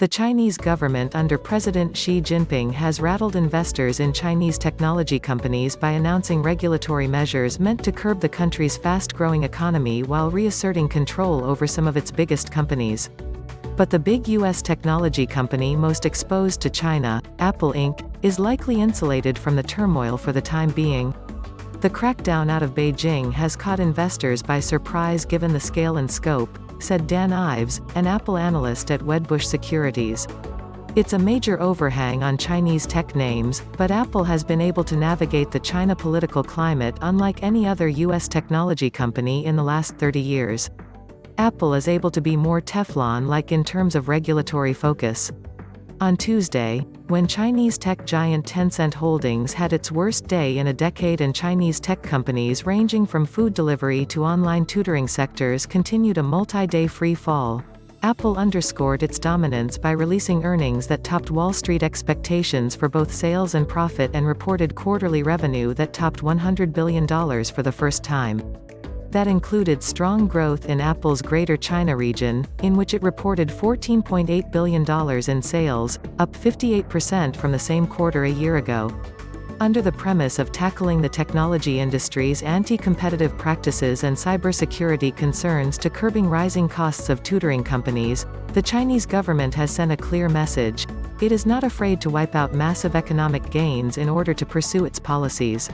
The Chinese government under President Xi Jinping has rattled investors in Chinese technology companies by announcing regulatory measures meant to curb the country's fast-growing economy while reasserting control over some of its biggest companies. But the big U.S. technology company most exposed to China, Apple Inc., is likely insulated from the turmoil for the time being. The crackdown out of Beijing has caught investors by surprise given the scale and scope, said Dan Ives, an Apple analyst at Wedbush Securities. It's a major overhang on Chinese tech names, but Apple has been able to navigate the China political climate unlike any other U.S. technology company in the last 30 years. Apple is able to be more Teflon-like in terms of regulatory focus. On Tuesday, when Chinese tech giant Tencent Holdings had its worst day in a decade and Chinese tech companies ranging from food delivery to online tutoring sectors continued a multi-day free fall, Apple underscored its dominance by releasing earnings that topped Wall Street expectations for both sales and profit and reported quarterly revenue that topped $100 billion for the first time. That included strong growth in Apple's Greater China region, in which it reported $14.8 billion in sales, up 58% from the same quarter a year ago. Under the premise of tackling the technology industry's anti-competitive practices and cybersecurity concerns to curbing rising costs of tutoring companies, the Chinese government has sent a clear message: it is not afraid to wipe out massive economic gains in order to pursue its policies.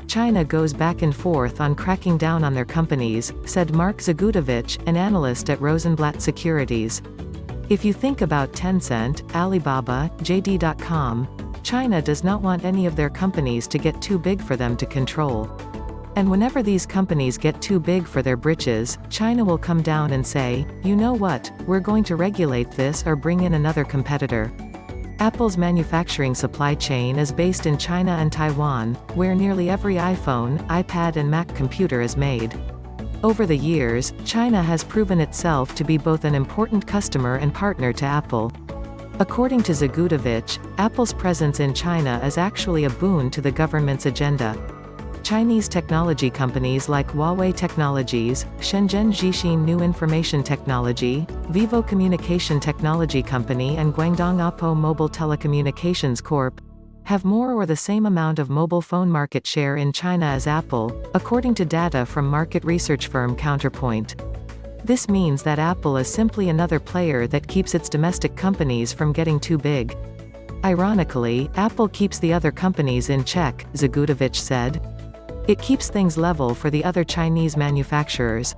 China goes back and forth on cracking down on their companies, said Mark Zgutowicz, an analyst at Rosenblatt Securities. If you think about Tencent, Alibaba, JD.com, China does not want any of their companies to get too big for them to control. And whenever these companies get too big for their britches, China will come down and say, you know what, we're going to regulate this or bring in another competitor. Apple's manufacturing supply chain is based in China and Taiwan, where nearly every iPhone, iPad and Mac computer is made. Over the years, China has proven itself to be both an important customer and partner to Apple. According to Zgutowicz, Apple's presence in China is actually a boon to the government's agenda. Chinese technology companies like Huawei Technologies, Shenzhen Zhixin New Information Technology, Vivo Communication Technology Company and Guangdong Oppo Mobile Telecommunications Corp. have more or the same amount of mobile phone market share in China as Apple, according to data from market research firm Counterpoint. This means that Apple is simply another player that keeps its domestic companies from getting too big. Ironically, Apple keeps the other companies in check, Zgutowicz said. It keeps things level for the other Chinese manufacturers.